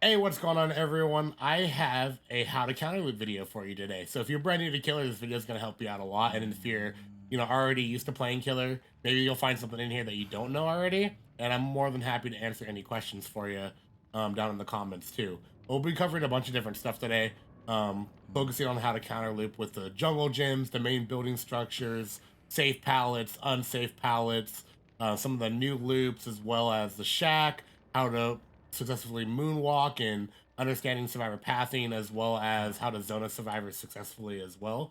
Hey, what's going on, everyone? I have a how to counter loop video for you today. So if you're brand new to Killer, this video is going to help you out a lot. And if you're, already used to playing Killer, maybe you'll find something in here that you don't know already. And I'm more than happy to answer any questions for you down in the comments too. We'll be covering a bunch of different stuff today, focusing on how to counter loop with the jungle gyms, the main building structures, safe pallets, unsafe pallets, some of the new loops, as well as the shack, how to successfully moonwalk and understanding survivor pathing, as well as how to zone a survivor successfully as well.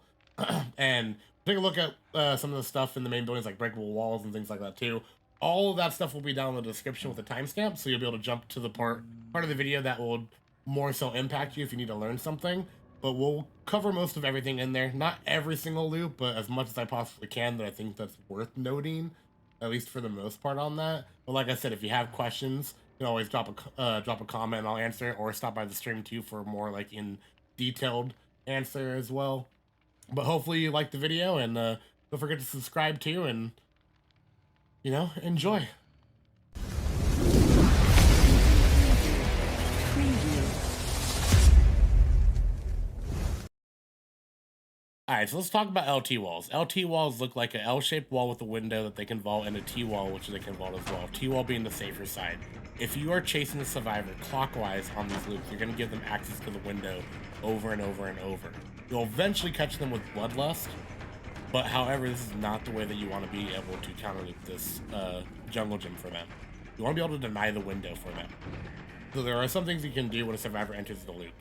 And take a look at some of the stuff in the main buildings like breakable walls and things like that too. All of that stuff will be down in the description with a timestamp, so you'll be able to jump to the part of the video that will more so impact you if you need to learn something. But we'll cover most of everything in there. Not every single loop, but as much as I possibly can that I think that's worth noting, at least for the most part on that. But like I said, if you have questions, you can always drop a comment and I'll answer it, or stop by the stream too for more like in detailed answer as well. But hopefully you like the video, and don't forget to subscribe too, and enjoy. All right, so let's talk about LT walls. LT walls look like an L-shaped wall with a window that they can vault, and a T wall, which they can vault as well. T wall being the safer side. If you are chasing the survivor clockwise on these loops, you're going to give them access to the window over and over and over. You'll eventually catch them with bloodlust, but however, this is not the way that you want to be able to counter loop this jungle gym for them. You want to be able to deny the window for them. So there are some things you can do when a survivor enters the loop.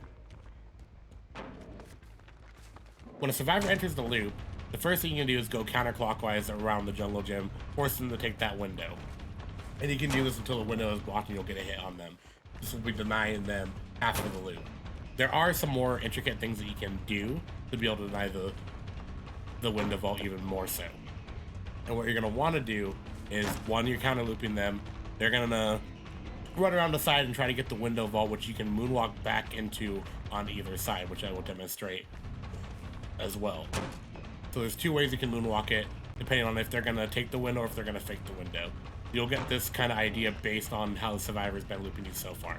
When a survivor enters the loop, the first thing you can do is go counterclockwise around the jungle gym, force them to take that window. And you can do this until the window is blocked and you'll get a hit on them. This will be denying them half of the loop. There are some more intricate things that you can do to be able to deny the window vault even more so. And what you're going to want to do is, one, you're counter looping them. They're going to run around the side and try to get the window vault, which you can moonwalk back into on either side, which I will demonstrate as well. So there's two ways you can moonwalk it, depending on if they're going to take the window or if they're going to fake the window. You'll get this kind of idea based on how the survivor's been looping you so far.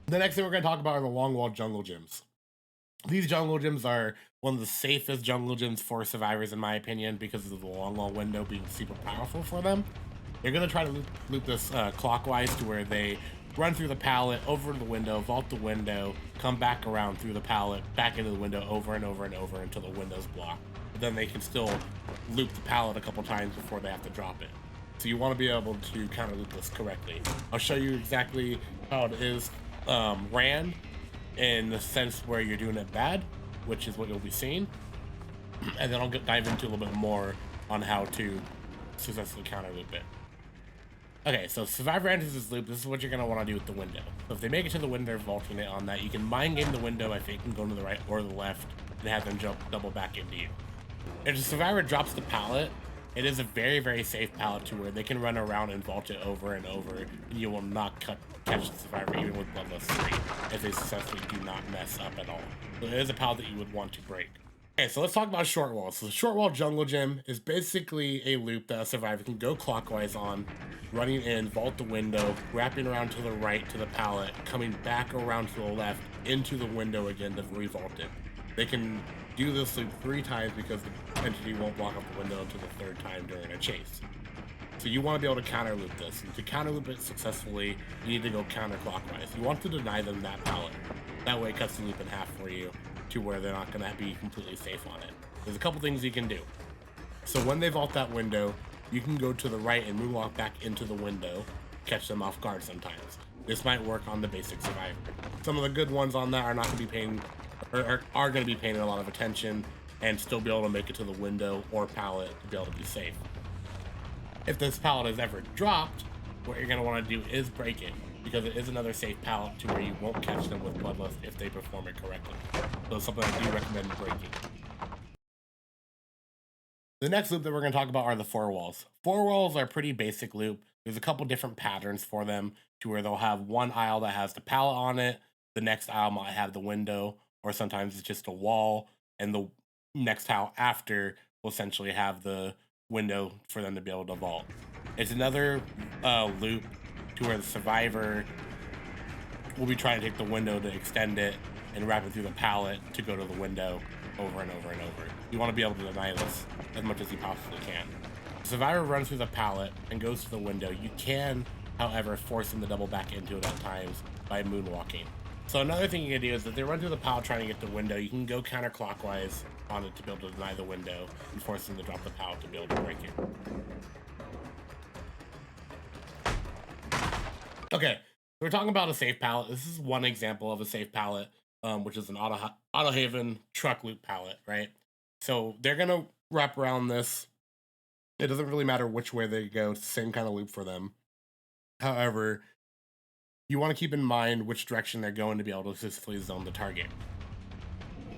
The next thing we're going to talk about are the long wall jungle gyms. These jungle gyms are one of the safest jungle gyms for survivors, in my opinion, because of the long wall window being super powerful for them. They're going to try to loop this clockwise to where they run through the pallet, over the window, vault the window, come back around through the pallet, back into the window over and over and over until the window's blocked. But then they can still loop the pallet a couple times before they have to drop it. So you want to be able to counter loop this correctly. I'll show you exactly how it is ran in the sense where you're doing it bad, which is what you'll be seeing. And then I'll dive into a little bit more on how to successfully counter loop it. Okay, so survivor enters this loop. This is what you're going to want to do with the window. So if they make it to the window, vaulting it on that, you can mind game the window by faking going to the right or the left and have them jump double back into you. If the survivor drops the pallet, it is a very, very safe pallet to where they can run around and vault it over and over, and you will not catch the survivor even with bloodlust 3 if they successfully do not mess up at all. So it is a pallet that you would want to break. Okay, so let's talk about short walls. So the short wall jungle gym is basically a loop that a survivor can go clockwise on, running in, vault the window, wrapping around to the right to the pallet, coming back around to the left into the window again to revault it. They can do this loop 3 times because the entity won't block up the window until the 3rd time during a chase. So you want to be able to counter loop this. And to counter loop it successfully, you need to go counterclockwise. You want to deny them that pallet. That way it cuts the loop in half for you, to where they're not going to be completely safe on it. There's a couple things you can do. So when they vault that window, you can go to the right and moonwalk back into the window, catch them off guard sometimes. This might work on the basic survivor. Some of the good ones on that are not going to be paying, or are going to be paying a lot of attention and still be able to make it to the window or pallet to be able to be safe. If this pallet is ever dropped, what you're going to want to do is break it, because it is another safe pallet to where you won't catch them with bloodlust if they perform it correctly. So it's something I do recommend breaking. The next loop that we're going to talk about are the 4 walls. 4 walls are a pretty basic loop. There's a couple different patterns for them, to where they'll have one aisle that has the pallet on it, the next aisle might have the window, or sometimes it's just a wall, and the next tile after will essentially have the window for them to be able to vault. It's another loop to where the survivor will be trying to take the window to extend it and wrap it through the pallet to go to the window over and over and over. You want to be able to deny this as much as you possibly can. The survivor runs through the pallet and goes to the window. You can, however, force them to double back into it at times by moonwalking. So another thing you can do is if they run through the pallet trying to get the window, you can go counterclockwise on it to be able to deny the window and force them to drop the pallet to be able to break it. Okay, we're talking about a safe pallet. This is one example of a safe pallet, which is an Autohaven truck loop pallet, right? So they're gonna wrap around this. It doesn't really matter which way they go. It's the same kind of loop for them. However, you want to keep in mind which direction they're going to be able to successfully zone the target.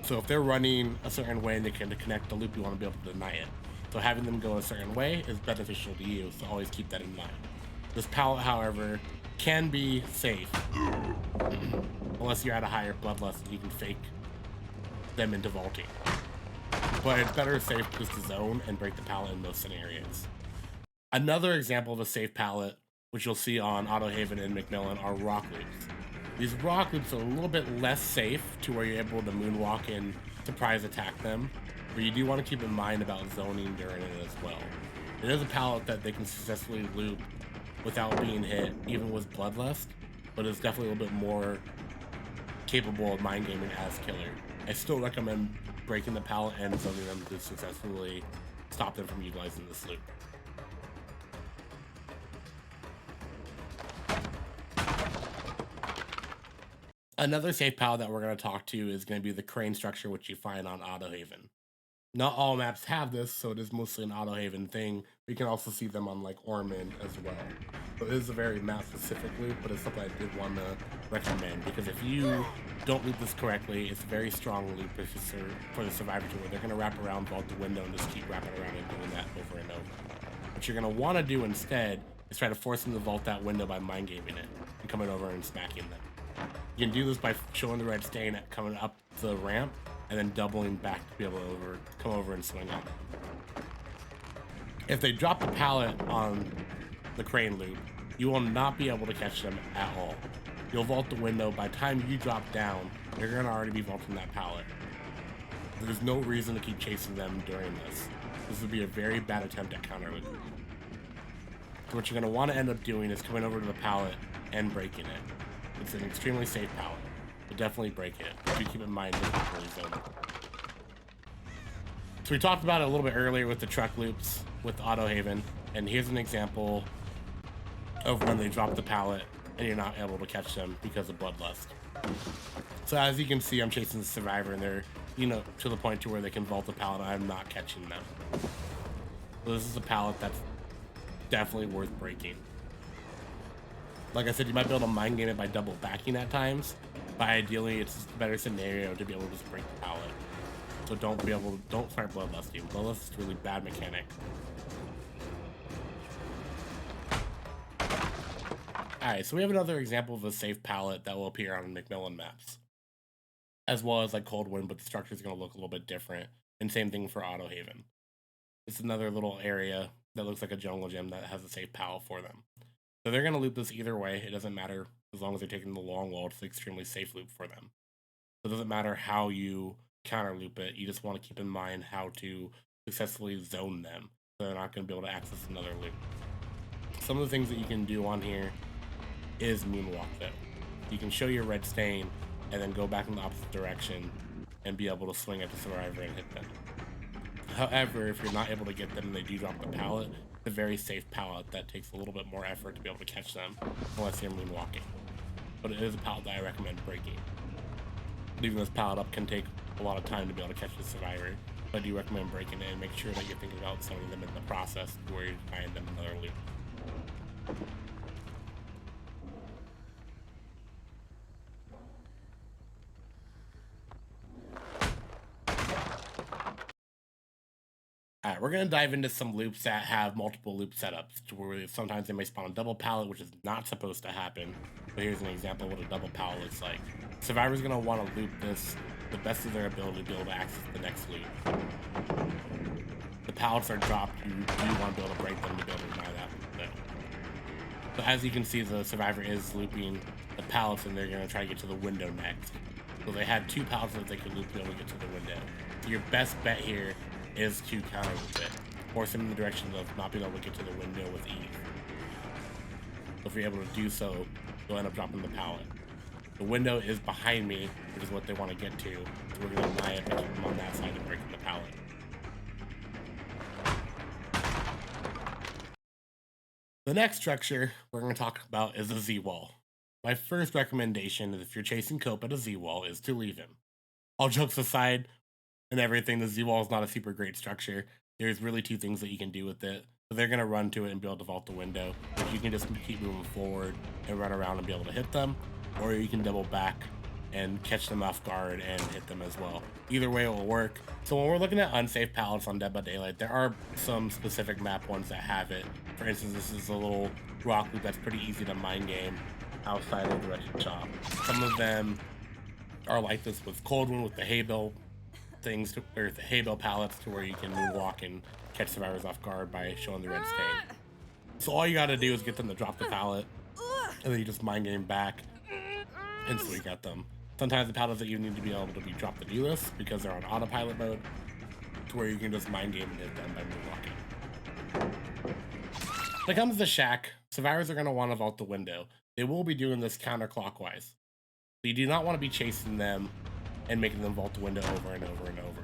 So if they're running a certain way and they can connect the loop, you want to be able to deny it. So having them go a certain way is beneficial to you, so always keep that in mind. This pallet, however, can be safe unless you're at a higher bloodlust and you can fake them into vaulting. But it's better safe just to zone and break the pallet in those scenarios. Another example of a safe pallet, which you'll see on Autohaven and Macmillan, are rock loops. These rock loops are a little bit less safe to where you're able to moonwalk and surprise attack them, but you do want to keep in mind about zoning during it as well. It is a pallet that they can successfully loop without being hit, even with bloodlust, but it's definitely a little bit more capable of mind gaming as killer. I still recommend breaking the pallet and zoning them to successfully stop them from utilizing this loop. Another safe pallet that we're going to talk to is going to be the crane structure, which you find on Autohaven. Not all maps have this, so it is mostly an Autohaven thing. We can also see them on like Ormond as well. So it is a very map-specific loop, but it's something I did want to recommend because if you don't loop this correctly, it's a very strong loop for the survivor to where they're going to wrap around, vault the window, and just keep wrapping around and doing that over and over. What you're going to want to do instead is try to force them to vault that window by mind gaming it and coming over and smacking them. You can do this by showing the red stain at coming up the ramp and then doubling back to be able to come over and swing on it. If they drop the pallet on the crane loop, you will not be able to catch them at all. You'll vault the window. By the time you drop down, they're going to already be vaulting that pallet. There's no reason to keep chasing them during this. This would be a very bad attempt at counter loop. So what you're going to want to end up doing is coming over to the pallet and breaking it. It's an extremely safe pallet, but definitely break it. Do keep in mind that it's really zoned. So we talked about it a little bit earlier with the truck loops with Autohaven, and here's an example of when they drop the pallet and you're not able to catch them because of bloodlust. So as you can see, I'm chasing the survivor and they're, to the point to where they can vault the pallet and I'm not catching them. So this is a pallet that's definitely worth breaking. Like I said, you might be able to mind game it by double backing at times, but ideally it's a better scenario to be able to just break the pallet. So don't start bloodlusting. Bloodlust is a really bad mechanic. Alright, so we have another example of a safe pallet that will appear on Macmillan maps. As well as like Cold Wind, but the structure is going to look a little bit different. And same thing for Autohaven. It's another little area that looks like a jungle gym that has a safe pallet for them. So they're going to loop this either way. It doesn't matter as long as they're taking the long wall. It's an extremely safe loop for them. So it doesn't matter how you counter loop it. You just want to keep in mind how to successfully zone them. So they're not going to be able to access another loop. Some of the things that you can do on here is moonwalk though. You can show your red stain and then go back in the opposite direction and be able to swing at the survivor and hit them. However, if you're not able to get them and they do drop the pallet, it's a very safe pallet that takes a little bit more effort to be able to catch them unless you're moonwalking. But it is a pallet that I recommend breaking. Leaving this pallet up can take a lot of time to be able to catch the survivor, but I do recommend breaking it and make sure that you're thinking about zoning them in the process where you're denying them another loop. Alright, we're going to dive into some loops that have multiple loop setups, to where sometimes they may spawn a double pallet, which is not supposed to happen. But here's an example of what a double pallet looks like. Survivor's going to want to loop this the best of their ability to be able to access the next loop. the pallets are dropped, you do want to be able to break them to be able to deny that window. So as you can see, the survivor is looping the pallets, and they're going to try to get to the window next. So they had 2 pallets that they could loop to be able to get to the window. So your best bet here is to counter loop it, force them in the direction of not being able to get to the window with ease. So if you're able to do so, you'll end up dropping the pallet. The window is behind me, which is what they want to get to. So we're going to deny it and keep them on that side and break the pallet. The next structure we're going to talk about is a Z-wall. My first recommendation is if you're chasing Cope at a Z-wall is to leave him. All jokes aside and everything, the Z-wall is not a super great structure. There's really 2 things that you can do with it. So they're going to run to it and be able to vault the window. But you can just keep moving forward and run around and be able to hit them. Or you can double back and catch them off guard and hit them as well. Either way, it will work. So when we're looking at unsafe pallets on Dead by Daylight, there are some specific map ones that have it. For instance, this is a little rock loop that's pretty easy to mind game outside of the Wretched Shop. Some of them are like this with Cold One with the hay bale things, or the hay bale pallets, to where you can moonwalk and catch survivors off guard by showing the red stain. So all you gotta do is get them to drop the pallet, and then you just mind game back and sweep at them. Sometimes the pallets that you need to be able to be dropped to do this because they're on autopilot mode, to where you can just mind game and hit them by moonwalking. When it comes to the shack, survivors are going to want to vault the window. They will be doing this counterclockwise. So you do not want to be chasing them and making them vault the window over and over and over.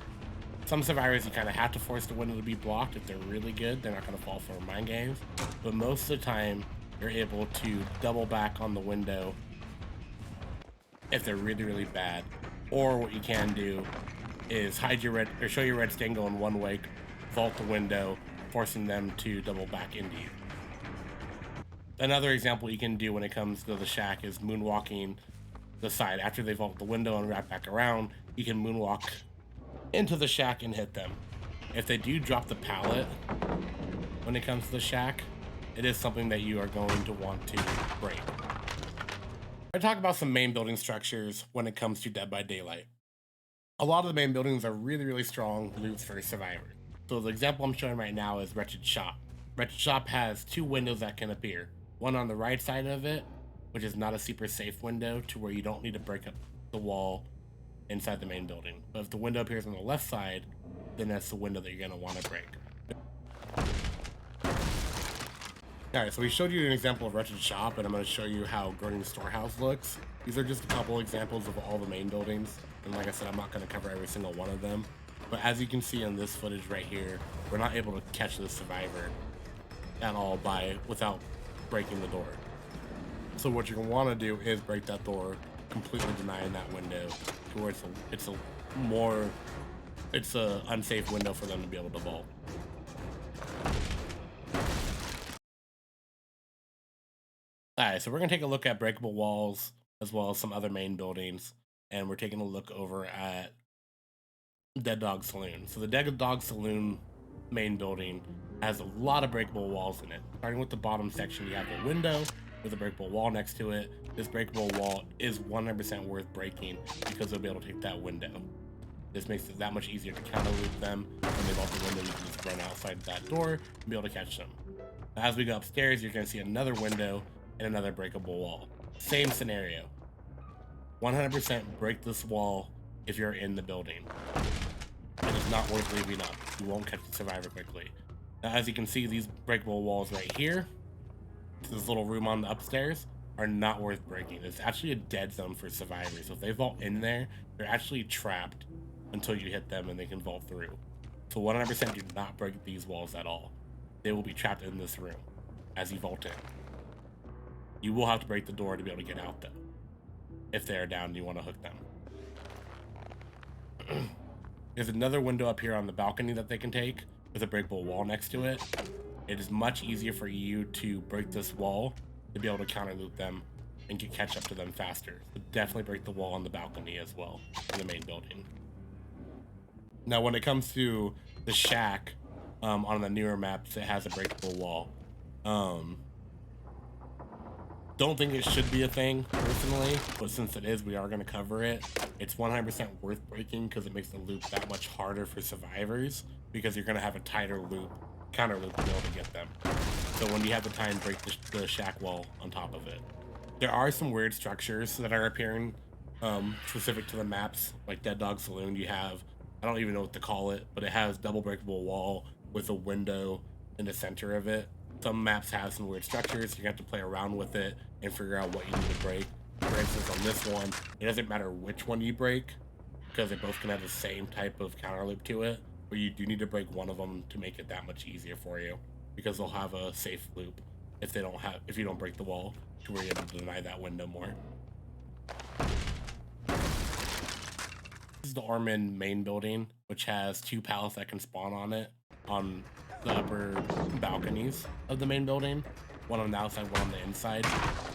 Some survivors, you kind of have to force the window to be blocked. If they're really good, they're not going to fall for mind games. But most of the time, you're able to double back on the window if they're really, really bad. Or what you can do is hide your red, or show your red stain going one way, vault the window, forcing them to double back into you. Another example you can do when it comes to the shack is moonwalking the side. After they vault the window and wrap back around, you can moonwalk into the shack and hit them. If they do drop the pallet when it comes to the shack, it is something that you are going to want to break. I talk about some main building structures when it comes to Dead by Daylight. A lot of the main buildings are really, really strong loops for survivors. So the example I'm showing right now is Wretched Shop. Wretched Shop has 2 windows that can appear. One on the right side of it, which is not a super safe window, to where you don't need to break up the wall inside the main building. But if the window appears on the left side, then that's the window that you're going to want to break. Alright, so we showed you an example of Wretched Shop, and I'm going to show you how Gurney's Storehouse looks. These are just a couple examples of all the main buildings, and like I said, I'm not going to cover every single one of them. But as you can see in this footage right here, we're not able to catch the survivor at all without breaking the door. So what you're going to want to do is break that door, completely denying that window to where it's a unsafe window for them to be able to vault. Alright, so we're going to take a look at Breakable Walls as well as some other main buildings, and we're taking a look over at Dead Dog Saloon. So the Dead Dog Saloon main building has a lot of breakable walls in it. Starting with the bottom section, you have the window with a breakable wall next to it. This breakable wall is 100% worth breaking because they'll be able to take that window. This makes it that much easier to counter loop them. When they vault the window, you can just run outside that door and be able to catch them. Now, as we go upstairs, you're going to see another window and another breakable wall. Same scenario. 100% break this wall if you're in the building. It is not worth leaving up. You won't catch the survivor quickly. Now, as you can see, these breakable walls right here, this little room on the upstairs, are not worth breaking. It's actually a dead zone for survivors. So if they vault in there, they're actually trapped until you hit them and they can vault through. So 100% do not break these walls at all. They will be trapped in this room as you vault in. You will have to break the door to be able to get out though. If they're down and you want to hook them. There's another window up here on the balcony that they can take with a breakable wall next to it. It is much easier for you to break this wall to be able to counter loop them and catch up to them faster. So definitely break the wall on the balcony as well in the main building. Now when it comes to the shack, on the newer maps, it has a breakable wall. Don't think it should be a thing personally, but since it is, we are going to cover it. It's 100% worth breaking because it makes the loop that much harder for survivors because you're going to have a tighter loop, counter loop to be able to get them. So when you have the time, break the shack wall on top of it. There are some weird structures that are appearing specific to the maps, like Dead Dog Saloon. You have, I don't even know what to call it, but it has double breakable wall with a window in the center of it. Some maps have some weird structures. You have to play around with it and figure out what you need to break. For instance, on this one, it doesn't matter which one you break because they both can have the same type of counter loop to it, but you do need to break one of them to make it that much easier for you because they'll have a safe loop if you don't break the wall to where you're able to deny that window more. This is the Ormond main building, which has 2 pallets that can spawn on it on the upper balconies of the main building. One on the outside, one on the inside.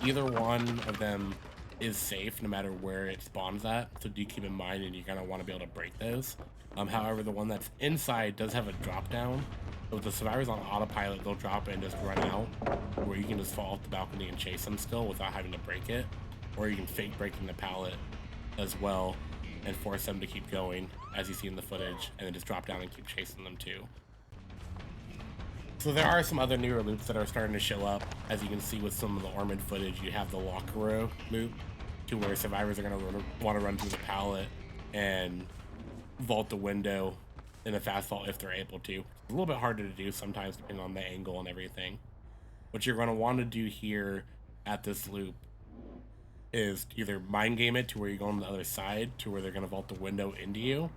Either one of them is safe no matter where it spawns at, so do keep in mind, and you're gonna want to be able to break those. However, the one that's inside does have a drop down. So if the survivors on autopilot, they'll drop and just run out, where you can just fall off the balcony and chase them still without having to break it, or you can fake breaking the pallet as well and force them to keep going, as you see in the footage, and then just drop down and keep chasing them too. So there are some other newer loops that are starting to show up. As you can see with some of the Ormond footage, you have the locker row loop, to where survivors are going to want to run through the pallet and vault the window in a fast vault if they're able to. It's a little bit harder to do sometimes depending on the angle and everything. What you're going to want to do here at this loop is either mind game it to where you go on the other side to where they're going to vault the window into you.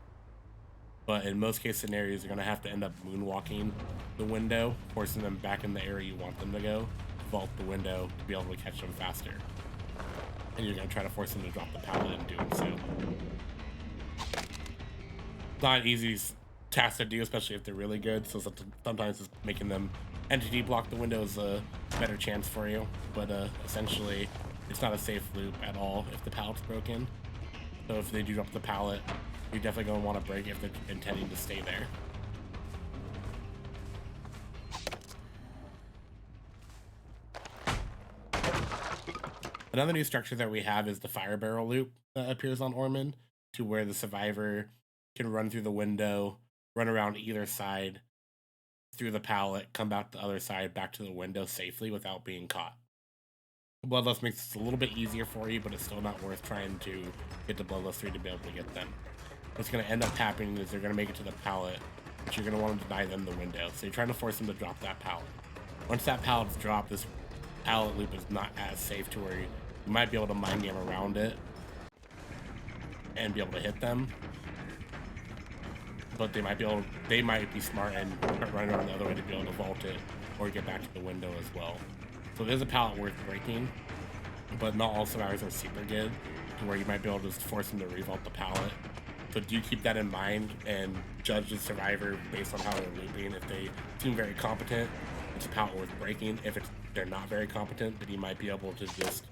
But in most case scenarios, you're going to have to end up moonwalking the window, forcing them back in the area you want them to go, vault the window to be able to catch them faster. And you're going to try to force them to drop the pallet in doing so. It's not an easy task to do, especially if they're really good, so sometimes just making them entity block the window is a better chance for you. But essentially, it's not a safe loop at all if the pallet's broken. So if they do drop the pallet, you're definitely going to want to break it if they're intending to stay there. Another new structure that we have is the fire barrel loop that appears on Ormond, to where the survivor can run through the window, run around either side, through the pallet, come back the other side, back to the window safely without being caught. Bloodlust makes this a little bit easier for you, but it's still not worth trying to get to Bloodlust 3 to be able to get them. What's going to end up happening is they're going to make it to the pallet, but you're going to want to deny them the window. So you're trying to force them to drop that pallet. Once that pallet's dropped, this pallet loop is not as safe to where you might be able to mind game around it and be able to hit them. But they might be smart and run around the other way to be able to vault it or get back to the window as well. So there's a pallet worth breaking, but not all survivors are super good to where you might be able to just force them to revault the pallet. So do keep that in mind and judge the survivor based on how they're looping. If they seem very competent, it's a pallet worth breaking. If they're not very competent, then you might be able to just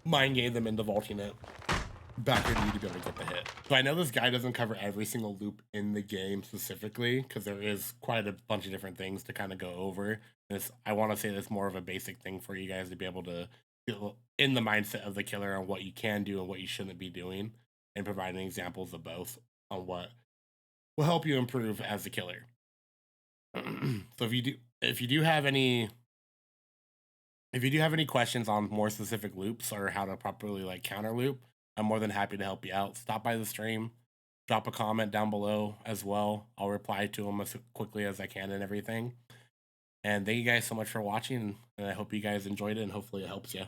mind game them into vaulting it back to you to be able to get the hit. So I know this guide doesn't cover every single loop in the game specifically, because there is quite a bunch of different things to kind of go over. I want to say that's more of a basic thing for you guys to be able to get in the mindset of the killer on what you can do and what you shouldn't be doing, and providing examples of both on what will help you improve as a killer. So if you do have any questions on more specific loops or how to properly counter loop, I'm more than happy to help you out. Stop by the stream, drop a comment down below as well. I'll reply to them as quickly as I can and everything. And thank you guys so much for watching, and I hope you guys enjoyed it and hopefully it helps you.